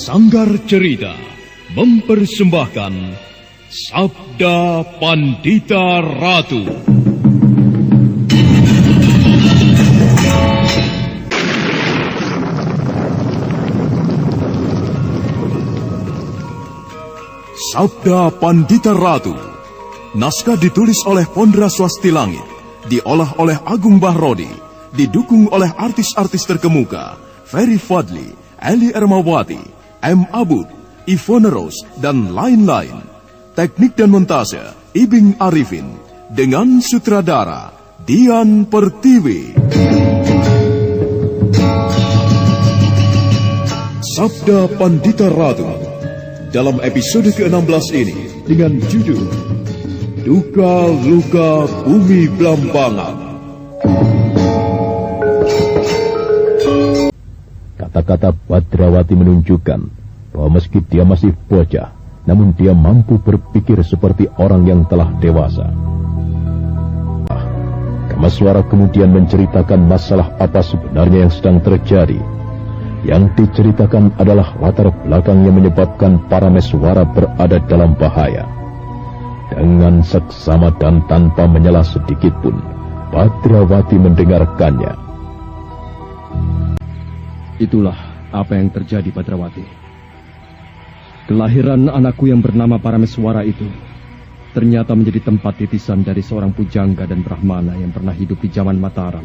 Sanggar Cerita mempersembahkan Sabda Pandita Ratu. Sabda Pandita Ratu. Naskah ditulis oleh Pondra Swasti Langit, diolah oleh Agung Bahrodi, didukung oleh artis-artis terkemuka Ferry Fadli, Eli Ermawati, M. Abud, Ivone Rose, dan lain-lain. Teknik dan montase Ibing Arifin, dengan sutradara Dian Pertiwi. Sabda Pandita Ratu dalam episode ke-16 ini dengan judul Duka Luka Bumi Blambangan. Kata-kata Badrawati menunjukkan bahwa meski dia masih bocah, namun dia mampu berpikir seperti orang yang telah dewasa. Kamaswara kemudian menceritakan masalah apa sebenarnya yang sedang terjadi. Yang diceritakan adalah latar belakang yang menyebabkan Parameswara berada dalam bahaya. Dengan seksama dan tanpa menyela sedikit pun, Badrawati mendengarkannya. Itulah apa yang terjadi, Badrawati. Kelahiran anakku yang bernama Parameswara itu ternyata menjadi tempat titisan dari seorang pujangga dan brahmana yang pernah hidup di zaman Mataram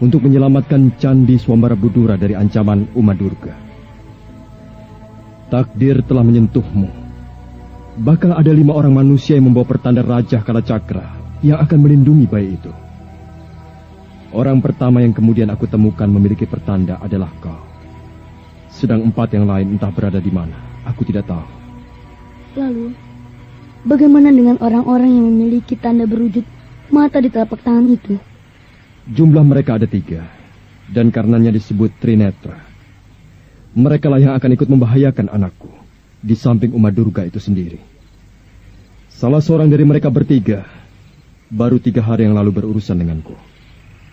untuk menyelamatkan Candi Swambara Budura dari ancaman Umadurga. Takdir telah menyentuhmu. Bakal ada 5 orang manusia yang membawa pertanda Raja Kalacakra yang akan melindungi bayi itu. Orang pertama yang kemudian aku temukan memiliki pertanda adalah kau. Sedang 4 yang lain entah berada di mana. Aku tidak tahu. Lalu, bagaimana dengan orang-orang yang memiliki tanda berwujud mata di telapak tangan itu? Jumlah mereka ada 3, dan karenanya disebut Trinetra. Mereka lah yang akan ikut membahayakan anakku, di samping Umadurga itu sendiri. Salah seorang dari mereka bertiga, baru 3 hari yang lalu berurusan denganku.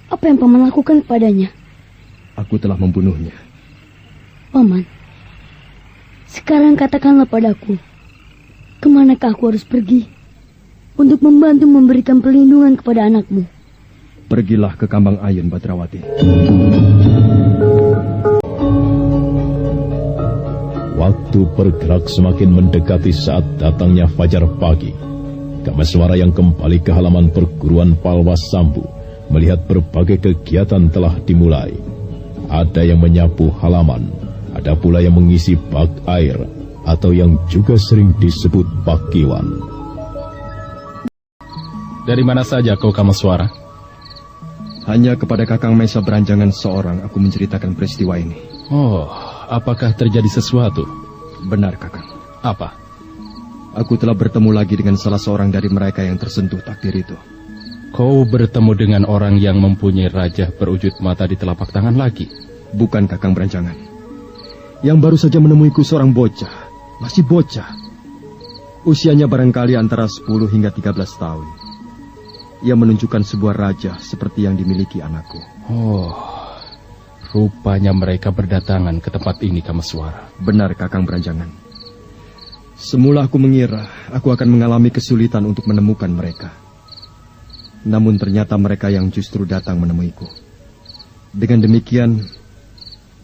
Apa yang Paman lakukan padanya? Aku telah membunuhnya. Paman, sekarang katakanlah padaku, kemanakah aku harus pergi untuk membantu memberikan perlindungan kepada anakmu? Pergilah ke Kambang Ayun, Badrawati. Waktu bergerak semakin mendekati saat datangnya fajar pagi. Kamaswara yang kembali ke halaman perguruan Palwas Sambu melihat berbagai kegiatan telah dimulai. Ada yang menyapu halaman, ada pula yang mengisi bak air, atau yang juga sering disebut pakiwan. Dari mana saja kau, Kamaswara? Hanya kepada Kakang Mesa Beranjangan seorang aku menceritakan peristiwa ini. Oh, apakah terjadi sesuatu? Benar, Kakang. Apa? Aku telah bertemu lagi dengan salah seorang dari mereka yang tersentuh takdir itu. Kau bertemu dengan orang yang mempunyai raja berwujud mata di telapak tangan lagi? Bukan, Kakang Beranjangan. Yang baru saja menemuiku seorang bocah. Masih bocah. Usianya barangkali antara 10 hingga 13 tahun. Ia menunjukkan sebuah raja seperti yang dimiliki anakku. Oh, rupanya mereka berdatangan ke tempat ini, Kamaswara. Benar, Kakang Beranjangan. Semula aku mengira aku akan mengalami kesulitan untuk menemukan mereka. Namun ternyata mereka yang justru datang menemuiku. Dengan demikian,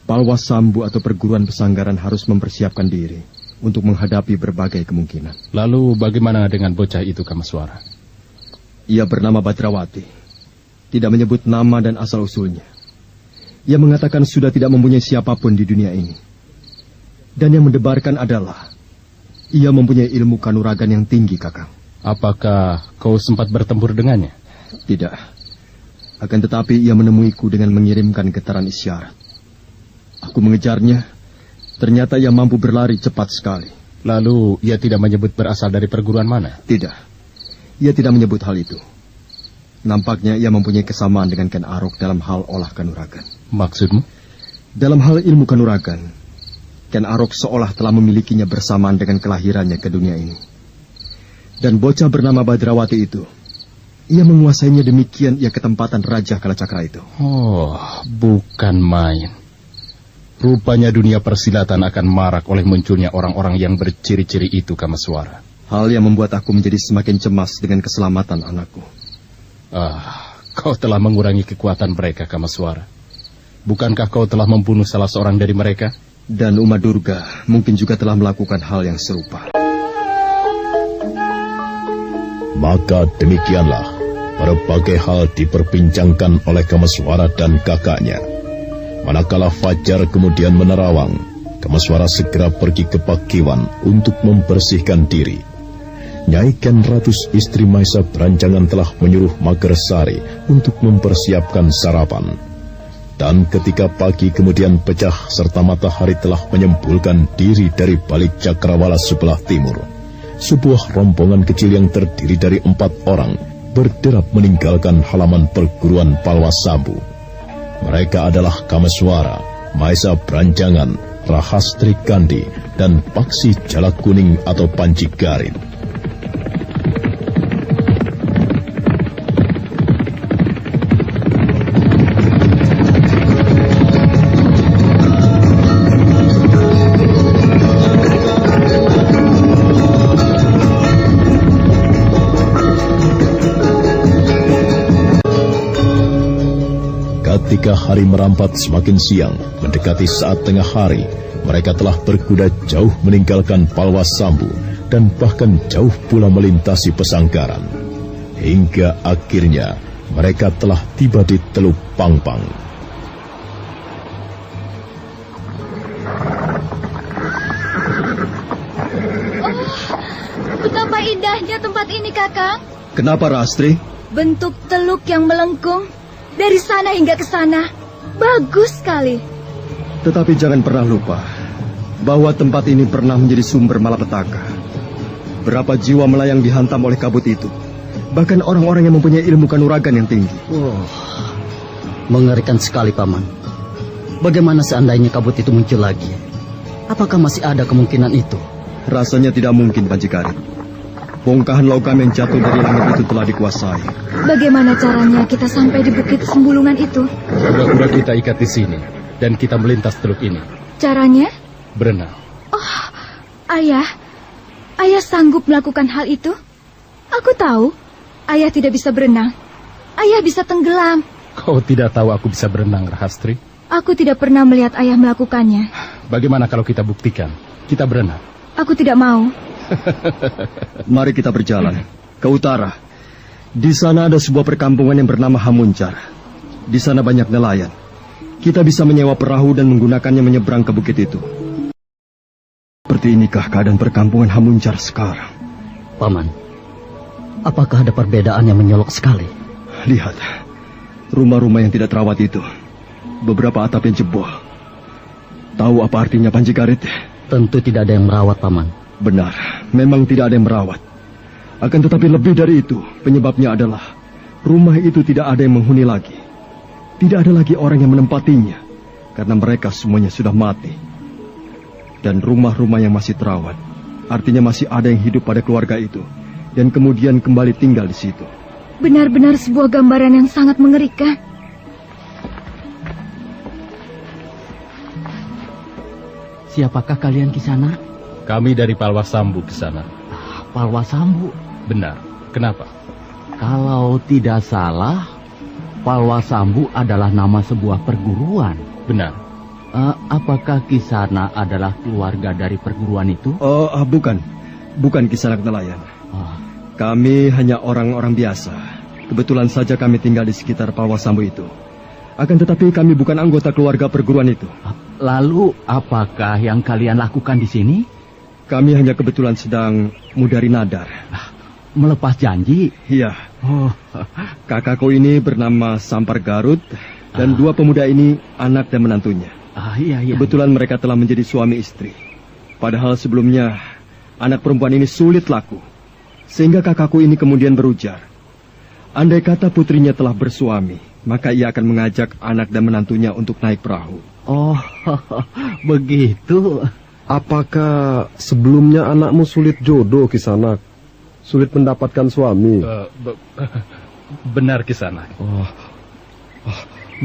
Palwas Sambu atau perguruan pesanggaran harus mempersiapkan diri untuk menghadapi berbagai kemungkinan. Lalu bagaimana dengan bocah itu, Kamaswara? Ia bernama Badrawati. Tidak menyebut nama dan asal-usulnya. Ia mengatakan sudah tidak mempunyai siapapun di dunia ini. Dan yang mendebarkan adalah ia mempunyai ilmu kanuragan yang tinggi, Kakang. Apakah kau sempat bertempur dengannya? Tidak. Akan tetapi ia menemuiku dengan mengirimkan getaran isyarat. Aku mengejarnya. Ternyata ia mampu berlari cepat sekali. Lalu ia tidak menyebut berasal dari perguruan mana? Tidak. Ia tidak menyebut hal itu. Nampaknya ia mempunyai kesamaan dengan Ken Arok dalam hal olah kanuragan. Maksudmu? Dalam hal ilmu kanuragan, Ken Arok seolah telah memilikinya bersamaan dengan kelahirannya ke dunia ini. Dan bocah bernama Badrawati itu, ia menguasainya demikian ia ketempatan Raja Kalacakra itu. Oh, bukan main. Rupanya dunia persilatan akan marak oleh munculnya orang-orang yang berciri-ciri itu, Kamaswara. Hal yang membuat aku menjadi semakin cemas dengan keselamatan anakku. Kau telah mengurangi kekuatan mereka, Kamaswara. Bukankah kau telah membunuh salah seorang dari mereka? Dan Uma Durga mungkin juga telah melakukan hal yang serupa. Maka demikianlah berbagai hal diperbincangkan oleh Kamaswara dan kakaknya. Manakala fajar kemudian menerawang, Kamaswara segera pergi ke Pakiwan untuk membersihkan diri. Nyai Ken Ratus istri Maisa Beranjangan telah menyuruh Magersari untuk mempersiapkan sarapan. Dan ketika pagi kemudian pecah serta matahari telah menyembulkan diri dari balik cakrawala sebelah timur, sebuah rombongan kecil yang terdiri dari 4 orang berderap meninggalkan halaman perguruan Palwasambu. Mereka adalah Kamaswara, Maisa Beranjangan, Rahastri Kandi, dan Paksi Jalak Kuning atau Panji Garin. Ketika hari merampat semakin siang, mendekati saat tengah hari, mereka telah berkuda jauh meninggalkan Palwasambu dan bahkan jauh pula melintasi pesanggaran. Hingga akhirnya mereka telah tiba di Teluk Pangpang. Betapa indahnya tempat ini, Kakang. Kenapa, Rastri? Bentuk teluk yang melengkung dari sana hingga ke sana. Bagus sekali. Tetapi jangan pernah lupa bahwa tempat ini pernah menjadi sumber malapetaka. Berapa jiwa melayang dihantam oleh kabut itu. Bahkan orang-orang yang mempunyai ilmu kanuragan yang tinggi. Mengerikan sekali, Paman. Bagaimana seandainya kabut itu muncul lagi? Apakah masih ada kemungkinan itu? Rasanya tidak mungkin, Panji Garin. Bongkahan logam yang jatuh dari langit itu telah dikuasai. Bagaimana caranya kita sampai di bukit sembulungan itu? Kuda-kuda kita ikat di sini dan kita melintas teluk ini. Caranya? Berenang. Ayah sanggup melakukan hal itu? Aku tahu, ayah tidak bisa berenang. Ayah bisa tenggelam. Kau tidak tahu aku bisa berenang, Rahastri? Aku tidak pernah melihat ayah melakukannya. Bagaimana kalau kita buktikan? Kita berenang. Aku tidak mau. Mari kita berjalan ke utara. Di sana ada sebuah perkampungan yang bernama Hamuncar. Di sana banyak nelayan. Kita bisa menyewa perahu dan menggunakannya menyeberang ke bukit itu. Seperti inikah keadaan perkampungan Hamuncar sekarang? Paman, apakah ada perbedaan yang menyolok sekali? Lihat, rumah-rumah yang tidak terawat itu. Beberapa atap yang jebol. Tahu apa artinya, Panji Garin? Tentu tidak ada yang merawat, Paman. Benar, memang tidak ada yang merawat. Akan tetapi lebih dari itu, penyebabnya adalah rumah itu tidak ada yang menghuni lagi. Tidak ada lagi orang yang menempatinya, karena mereka semuanya sudah mati. Dan rumah-rumah yang masih terawat, artinya masih ada yang hidup pada keluarga itu, dan kemudian kembali tinggal di situ. Benar-benar sebuah gambaran yang sangat mengerikan. Siapakah kalian di sana? Kami dari Palwasambu ke sana. Palwasambu? Benar. Kenapa? Kalau tidak salah, Palwasambu adalah nama sebuah perguruan. Benar. Apakah Kisana adalah keluarga dari perguruan itu? Bukan. Bukan Kisanak nelayan. Kami hanya orang-orang biasa. Kebetulan saja kami tinggal di sekitar Palwasambu itu. Akan tetapi kami bukan anggota keluarga perguruan itu. Lalu, apakah yang kalian lakukan di sini? Kami hanya kebetulan sedang mudari nadar. Melepas janji? Iya. Kakakku ini bernama Sampar Garut, dan 2 pemuda ini anak dan menantunya. Iya. Kebetulan mereka telah menjadi suami istri. Padahal sebelumnya, anak perempuan ini sulit laku. Sehingga kakakku ini kemudian berujar, andai kata putrinya telah bersuami, maka ia akan mengajak anak dan menantunya untuk naik perahu. Begitu. Apakah sebelumnya anakmu sulit jodoh, Kisanak? Sulit mendapatkan suami? Benar, Kisanak.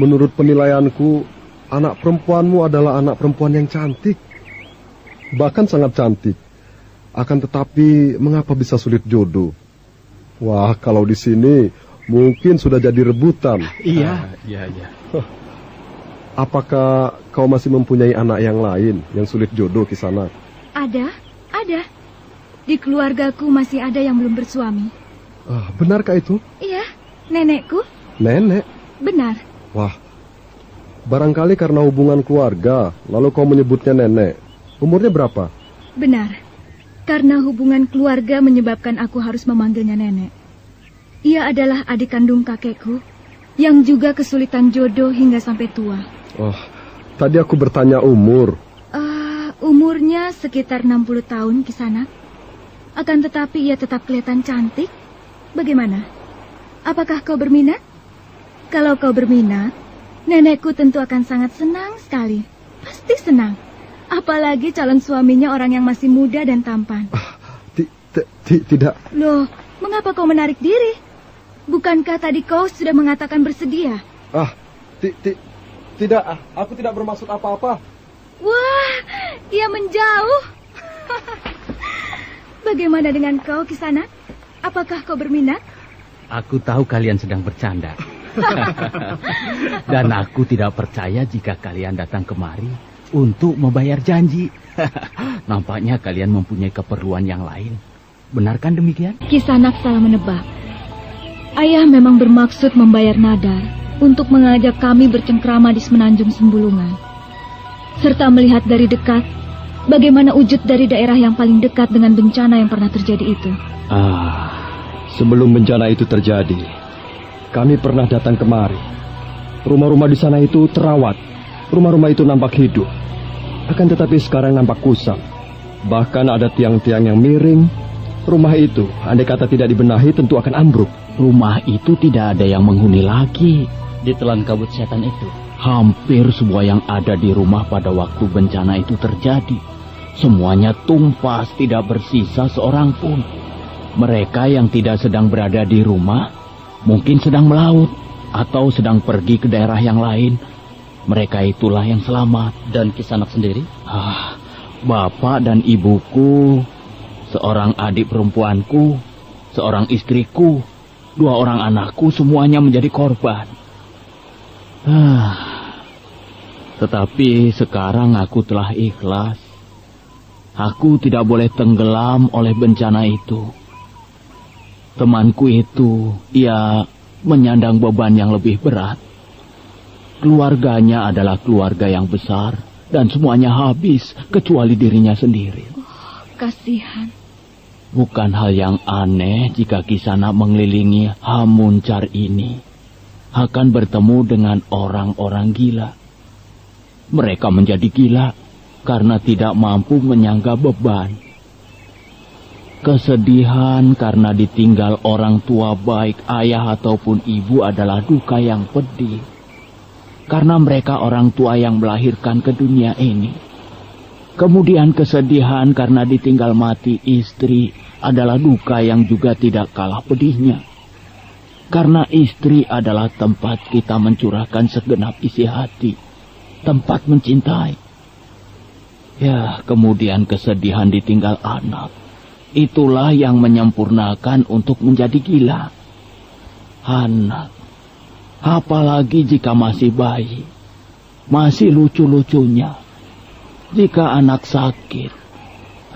Menurut penilaianku, anak perempuanmu adalah anak perempuan yang cantik. Bahkan sangat cantik. Akan tetapi, mengapa bisa sulit jodoh? Wah, kalau di sini mungkin sudah jadi rebutan. Iya. Apakah kau masih mempunyai anak yang lain yang sulit jodoh, Kisanak? Ada. Di keluargaku masih ada yang belum bersuami. Benarkah itu? Iya, nenekku. Nenek? Benar. Wah, barangkali karena hubungan keluarga, lalu kau menyebutnya nenek. Umurnya berapa? Benar. Karena hubungan keluarga menyebabkan aku harus memanggilnya nenek. Ia adalah adik kandung kakekku, yang juga kesulitan jodoh hingga sampai tua. Tadi aku bertanya umur. Umurnya sekitar 60 tahun, Kisanak. Akan tetapi ia tetap kelihatan cantik. Bagaimana? Apakah kau berminat? Kalau kau berminat, nenekku tentu akan sangat senang sekali. Pasti senang. Apalagi calon suaminya orang yang masih muda dan tampan. Tidak. Loh, mengapa kau menarik diri? Bukankah tadi kau sudah mengatakan bersedia? Tidak. Aku tidak bermaksud apa-apa. Wah, ia menjauh. Bagaimana dengan kau, Kisanak? Apakah kau berminat? Aku tahu kalian sedang bercanda. Dan aku tidak percaya jika kalian datang kemari untuk membayar janji. Nampaknya kalian mempunyai keperluan yang lain. Benarkan demikian? Kisanak salah menebak. Ayah memang bermaksud membayar nadar untuk mengajak kami bercengkrama di Semenanjung Sembulungan. Serta melihat dari dekat bagaimana wujud dari daerah yang paling dekat dengan bencana yang pernah terjadi itu. Sebelum bencana itu terjadi, kami pernah datang kemari. Rumah-rumah di sana itu terawat. Rumah-rumah itu nampak hidup. Akan tetapi sekarang nampak kusam. Bahkan ada tiang-tiang yang miring. Rumah itu, andai kata tidak dibenahi, tentu akan ambruk. Rumah itu tidak ada yang menghuni lagi. Ditelan kabut setan itu. Hampir semua yang ada di rumah pada waktu bencana itu terjadi. Semuanya tumpas, tidak bersisa seorang pun. Mereka yang tidak sedang berada di rumah, mungkin sedang melaut, atau sedang pergi ke daerah yang lain. Mereka itulah yang selamat. Dan Kisanak sendiri? Bapak dan ibuku, seorang adik perempuanku, seorang istriku, 2 orang anakku, semuanya menjadi korban. Tetapi sekarang aku telah ikhlas. Aku tidak boleh tenggelam oleh bencana itu. Temanku itu, ia menyandang beban yang lebih berat. Keluarganya adalah keluarga yang besar, dan semuanya habis, kecuali dirinya sendiri. Kasihan. Bukan hal yang aneh jika Kisanak mengelilingi Hamuncar ini, akan bertemu dengan orang-orang gila. Mereka menjadi gila karena tidak mampu menyangga beban. Kesedihan karena ditinggal orang tua baik ayah ataupun ibu adalah duka yang pedih. Karena mereka orang tua yang melahirkan ke dunia ini. Kemudian kesedihan karena ditinggal mati istri adalah duka yang juga tidak kalah pedihnya. Karena istri adalah tempat kita mencurahkan segenap isi hati. Tempat mencintai. Ya, kemudian kesedihan ditinggal anak. Itulah yang menyempurnakan untuk menjadi gila. Anak. Apalagi jika masih bayi. Masih lucu-lucunya. Jika anak sakit.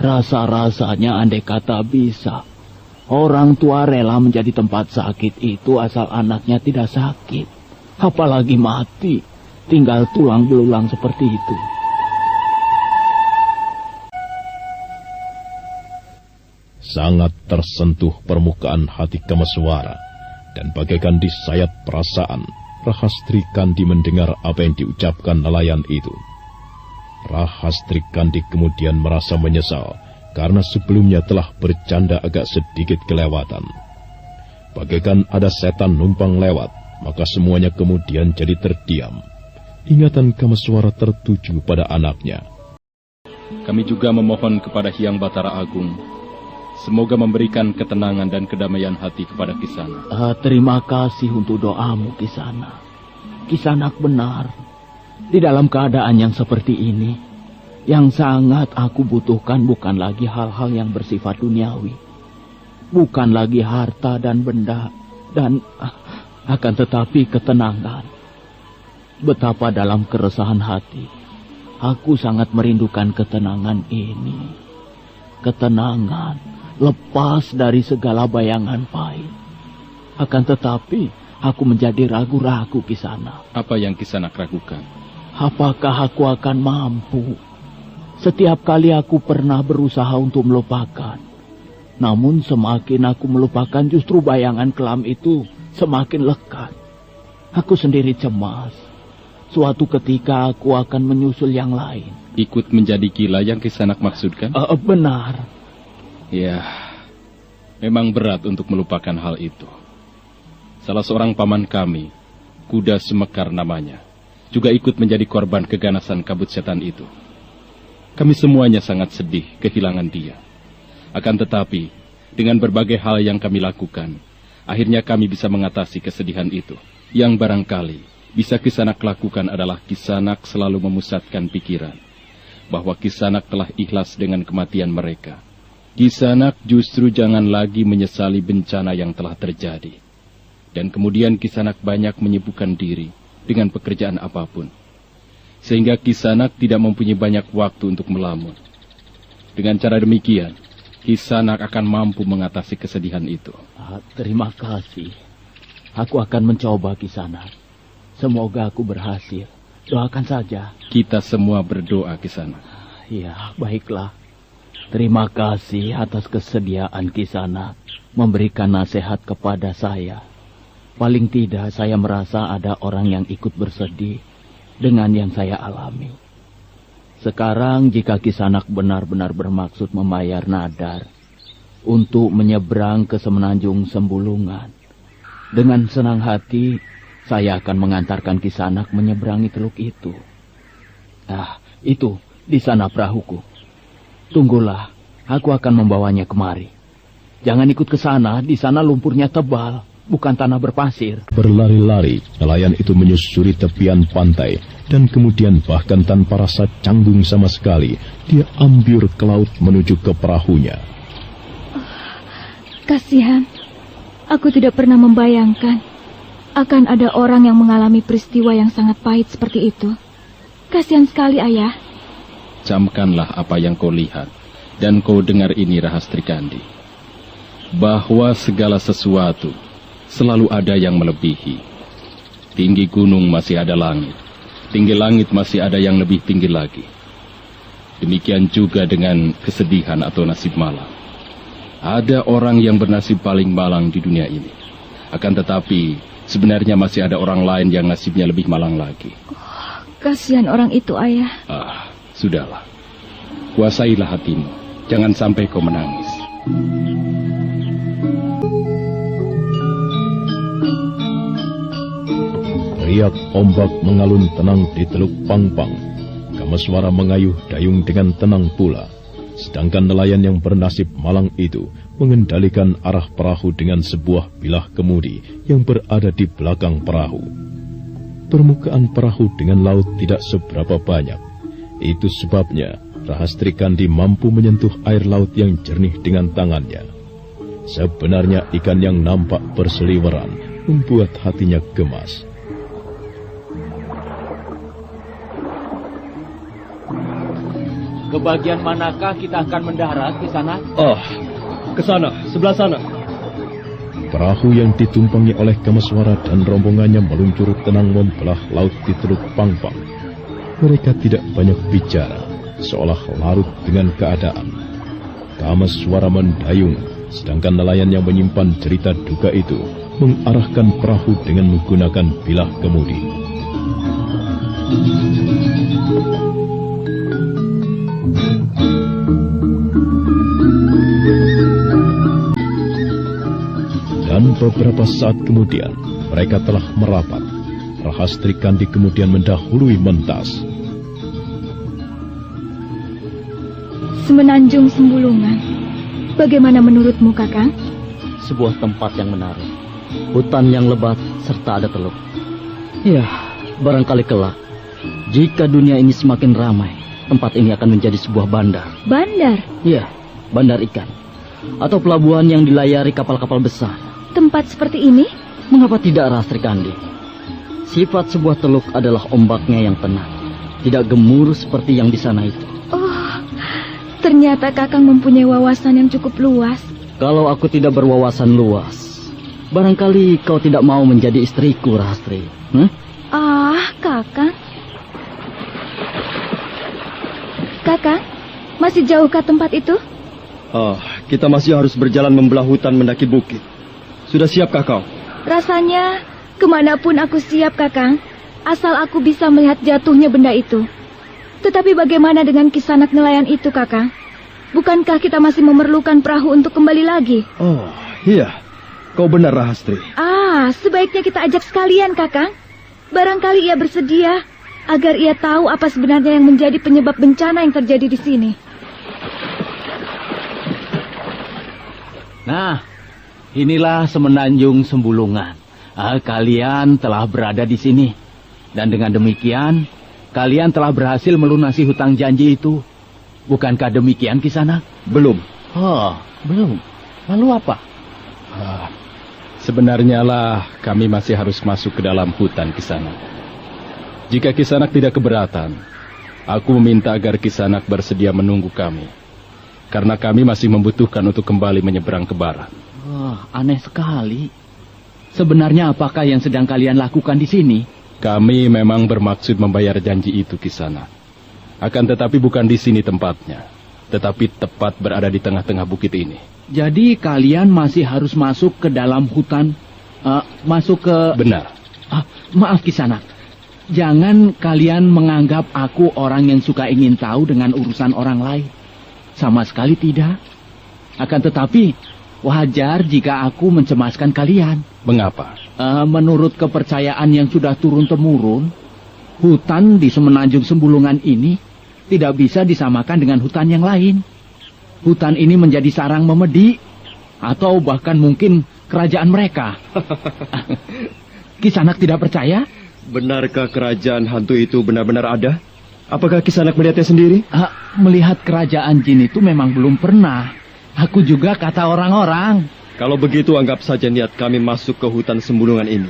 Rasa-rasanya andai kata bisa. Orang tua rela menjadi tempat sakit itu asal anaknya tidak sakit. Apalagi mati. Tinggal tulang belulang seperti itu. Sangat tersentuh permukaan hati Kameswara, dan bagaikan disayat perasaan, Rahastri Kandi mendengar apa yang diucapkan nelayan itu. Rahastri Kandi kemudian merasa menyesal, karena sebelumnya telah bercanda agak sedikit kelewatan. Bagaikan ada setan numpang lewat, maka semuanya kemudian jadi terdiam. Ingatan Kameswara tertuju pada anaknya. Kami juga memohon kepada Hyang Batara Agung, semoga memberikan ketenangan dan kedamaian hati kepada Kisanak. Terima kasih untuk doamu, Kisanak. Kisanak benar. Di dalam keadaan yang seperti ini, yang sangat aku butuhkan bukan lagi hal-hal yang bersifat duniawi. Bukan lagi harta dan benda, dan akan tetapi ketenangan. Betapa dalam keresahan hati, aku sangat merindukan ketenangan ini. Ketenangan, lepas dari segala bayangan pahit. Akan tetapi, aku menjadi ragu-ragu Kisanak. Apa yang Kisanak ragukan? Apakah aku akan mampu? Setiap kali aku pernah berusaha untuk melupakan. Namun semakin aku melupakan, justru bayangan kelam itu semakin lekat. Aku sendiri cemas. Suatu ketika aku akan menyusul yang lain. Ikut menjadi gila yang Kisanak maksudkan? Benar. Ya, memang berat untuk melupakan hal itu. Salah seorang paman kami, Kuda Semekar namanya, juga ikut menjadi korban keganasan kabut setan itu. Kami semuanya sangat sedih kehilangan dia. Akan tetapi, dengan berbagai hal yang kami lakukan, akhirnya kami bisa mengatasi kesedihan itu. Yang barangkali bisa Kisanak lakukan adalah Kisanak selalu memusatkan pikiran bahwa Kisanak telah ikhlas dengan kematian mereka. Kisanak justru jangan lagi menyesali bencana yang telah terjadi. Dan kemudian Kisanak banyak menyibukkan diri dengan pekerjaan apapun. Sehingga Kisanak tidak mempunyai banyak waktu untuk melamun. Dengan cara demikian, Kisanak akan mampu mengatasi kesedihan itu. Terima kasih. Aku akan mencoba Kisanak. Semoga aku berhasil. Doakan saja. Kita semua berdoa Kisanak. Ya, baiklah. Terima kasih atas kesediaan Kisanak memberikan nasihat kepada saya. Paling tidak saya merasa ada orang yang ikut bersedih dengan yang saya alami. Sekarang jika Kisanak benar-benar bermaksud membayar nadar untuk menyeberang ke semenanjung Sembulungan, dengan senang hati saya akan mengantarkan Kisanak menyeberangi teluk itu. Itu di sana perahuku. Tunggulah, aku akan membawanya kemari. Jangan ikut ke sana, di sana lumpurnya tebal. Bukan tanah berpasir. Berlari-lari, nelayan itu menyusuri tepian pantai, dan kemudian bahkan tanpa rasa canggung sama sekali, dia ambyur ke laut menuju ke perahunya. Kasihan, aku tidak pernah membayangkan akan ada orang yang mengalami peristiwa yang sangat pahit seperti itu. Kasihan sekali, Ayah. Camkanlah apa yang kau lihat, dan kau dengar ini, Rahastri Kandi. Bahwa segala sesuatu selalu ada yang melebihi. Tinggi gunung masih ada langit. Tinggi langit masih ada yang lebih tinggi lagi. Demikian juga dengan kesedihan atau nasib malang. Ada orang yang bernasib paling malang di dunia ini. Akan tetapi, sebenarnya masih ada orang lain yang nasibnya lebih malang lagi. Kasihan orang itu, Ayah. Sudahlah. Kuasailah hatimu. Jangan sampai kau menangis. Riak ombak mengalun tenang di Teluk Pangpang. Kameswara mengayuh dayung dengan tenang pula. Sedangkan nelayan yang bernasib malang itu mengendalikan arah perahu dengan sebuah bilah kemudi yang berada di belakang perahu. Permukaan perahu dengan laut tidak seberapa banyak. Itu sebabnya Rahastri Kandi mampu menyentuh air laut yang jernih dengan tangannya. Sebenarnya ikan yang nampak berseliweran membuat hatinya gemas. Ke bagian manakah kita akan mendarat di sana? Ke sana, sebelah sana. Perahu yang ditumpangi oleh Kameswara dan rombongannya meluncur tenang membelah laut di Teluk Pangpang. Mereka tidak banyak bicara, seolah larut dengan keadaan. Kameswara mendayung, sedangkan nelayan yang menyimpan cerita duka itu mengarahkan perahu dengan menggunakan bilah kemudi. Dan beberapa saat kemudian, mereka telah merapat. Rahastri Kandi kemudian mendahului mentas. Semenanjung Sembulungan. Bagaimana menurutmu, Kakang? Sebuah tempat yang menarik. Hutan yang lebat serta ada teluk. Ya, barangkali kelak Jika dunia ini semakin ramai, tempat ini akan menjadi sebuah bandar. Bandar? Iya, bandar ikan. Atau pelabuhan yang dilayari kapal-kapal besar. Tempat seperti ini? Mengapa tidak, Rahastri Kandi? Sifat sebuah teluk adalah ombaknya yang tenang, tidak gemuruh seperti yang di sana itu. Oh, ternyata Kakang mempunyai wawasan yang cukup luas. Kalau aku tidak berwawasan luas, barangkali kau tidak mau menjadi istriku, Rahastri. Kakang. Kakang, masih jauhkah tempat itu? Kita masih harus berjalan membelah hutan mendaki bukit. Sudah siapkah kau? Rasanya kemanapun aku siap, Kakang. Asal aku bisa melihat jatuhnya benda itu. Tetapi bagaimana dengan Kisanak nelayan itu, Kakang? Bukankah kita masih memerlukan perahu untuk kembali lagi? Oh, iya. Kau benar, Rahastri. Sebaiknya kita ajak sekalian, Kakang. Barangkali ia bersedia, agar ia tahu apa sebenarnya yang menjadi penyebab bencana yang terjadi di sini. Nah, inilah Semenanjung Sembulungan. Kalian telah berada di sini. Dan dengan demikian, kalian telah berhasil melunasi hutang janji itu. Bukankah demikian, Kisanak? Belum. Belum. Lalu apa? Sebenarnya lah kami masih harus masuk ke dalam hutan, Kisanak. Jika Kisanak tidak keberatan, aku meminta agar Kisanak bersedia menunggu kami. Karena kami masih membutuhkan untuk kembali menyeberang ke barat. Aneh sekali. Sebenarnya apakah yang sedang kalian lakukan di sini? Kami memang bermaksud membayar janji itu, Kisanak. Akan tetapi bukan di sini tempatnya, tetapi tepat berada di tengah-tengah bukit ini. Jadi kalian masih harus masuk ke dalam hutan, masuk ke... Benar. Maaf, Kisanak. Jangan kalian menganggap aku orang yang suka ingin tahu dengan urusan orang lain. Sama sekali tidak. Akan tetapi, wajar jika aku mencemaskan kalian. Mengapa? Menurut kepercayaan yang sudah turun-temurun, hutan di Semenanjung Sembulungan ini tidak bisa disamakan dengan hutan yang lain. Hutan ini menjadi sarang memedi, atau bahkan mungkin kerajaan mereka. Kisanak tidak percaya? Benarkah kerajaan hantu itu benar-benar ada? Apakah Kisanak melihatnya sendiri? Melihat kerajaan jin itu memang belum pernah. Aku juga kata orang-orang. Kalau begitu anggap saja niat kami masuk ke hutan Sembulungan ini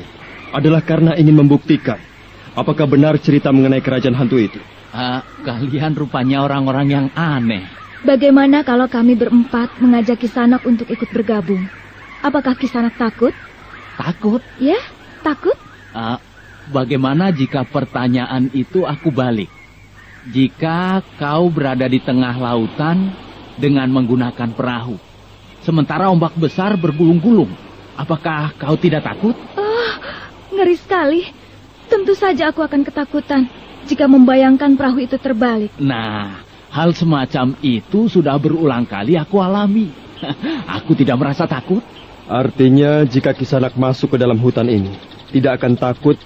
adalah karena ingin membuktikan apakah benar cerita mengenai kerajaan hantu itu. Kalian rupanya orang-orang yang aneh. Bagaimana kalau kami berempat mengajak Kisanak untuk ikut bergabung? Apakah Kisanak takut? Takut? Ya, takut? Bagaimana jika pertanyaan itu aku balik? Jika kau berada di tengah lautan dengan menggunakan perahu, sementara ombak besar bergulung-gulung, apakah kau tidak takut? Ngeri sekali. Tentu saja aku akan ketakutan jika membayangkan perahu itu terbalik. Nah, hal semacam itu sudah berulang kali aku alami. Aku tidak merasa takut. Artinya jika Kisanak masuk ke dalam hutan ini, tidak akan takut.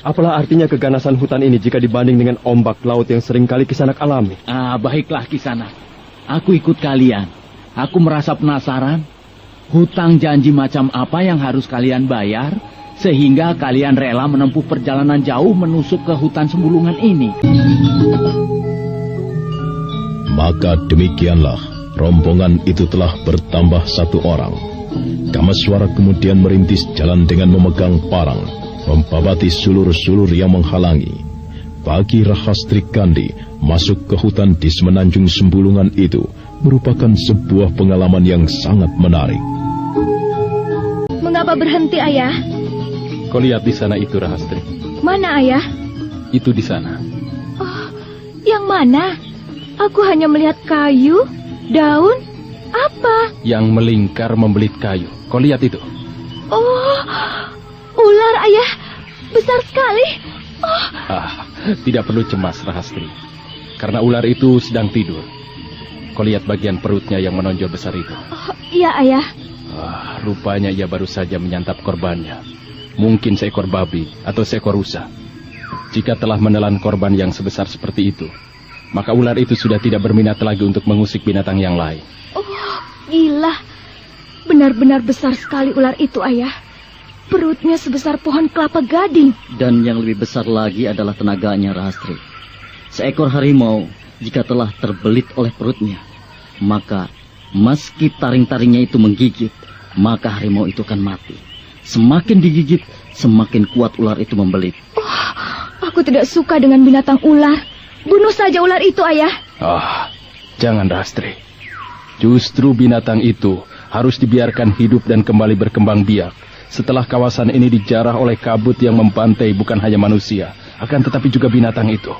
Apalah artinya keganasan hutan ini jika dibanding dengan ombak laut yang seringkali Kisanak alami? Baiklah Kisanak. Aku ikut kalian. Aku merasa penasaran. Hutang janji macam apa yang harus kalian bayar, sehingga kalian rela menempuh perjalanan jauh menusuk ke hutan Sembulungan ini? Maka demikianlah, rombongan itu telah bertambah 1 orang. Kamaswara kemudian merintis jalan dengan memegang parang, membabati sulur-sulur yang menghalangi. Bagi Rahastri Kandi, masuk ke hutan di Semenanjung Sembulungan itu merupakan sebuah pengalaman yang sangat menarik. Mengapa berhenti, Ayah? Kau lihat di sana itu, Rahastri. Mana, Ayah? Itu di sana. Yang mana? Aku hanya melihat kayu, daun, apa? Yang melingkar membelit kayu. Kau lihat itu? Ular, Ayah. Besar sekali. Tidak perlu cemas, Rahastri. Karena ular itu sedang tidur. Kau lihat bagian perutnya yang menonjol besar itu? Iya, Ayah. Rupanya ia baru saja menyantap korbannya. Mungkin seekor babi atau seekor rusa. Jika telah menelan korban yang sebesar seperti itu, maka ular itu sudah tidak berminat lagi untuk mengusik binatang yang lain. Gila. Benar-benar besar sekali ular itu, Ayah. Perutnya sebesar pohon kelapa gading. Dan yang lebih besar lagi adalah tenaganya, Rahastri. Seekor harimau, jika telah terbelit oleh perutnya, maka meski taring-taringnya itu menggigit, maka harimau itu akan mati. Semakin digigit, semakin kuat ular itu membelit. Oh, aku tidak suka dengan binatang ular. Bunuh saja ular itu, Ayah. Jangan, Rahastri. Justru binatang itu harus dibiarkan hidup dan kembali berkembang biak. Setelah kawasan ini dijarah oleh kabut yang membantai bukan hanya manusia, akan tetapi juga binatang itu.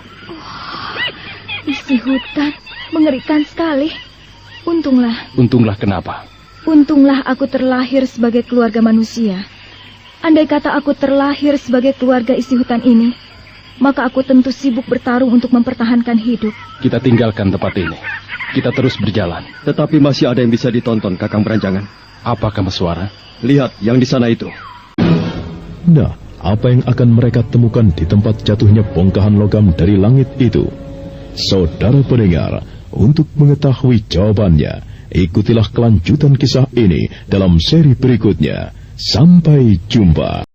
Isi hutan, mengerikan sekali. Untunglah. Untunglah kenapa? Untunglah aku terlahir sebagai keluarga manusia. Andai kata aku terlahir sebagai keluarga isi hutan ini, maka aku tentu sibuk bertarung untuk mempertahankan hidup. Kita tinggalkan tempat ini. Kita terus berjalan. Tetapi masih ada yang bisa ditonton, Kakang Beranjangan. Apa, Kameswara? Lihat yang di sana itu. Nah, apa yang akan mereka temukan di tempat jatuhnya bongkahan logam dari langit itu? Saudara pendengar, untuk mengetahui jawabannya, ikutilah kelanjutan kisah ini dalam seri berikutnya. Sampai jumpa.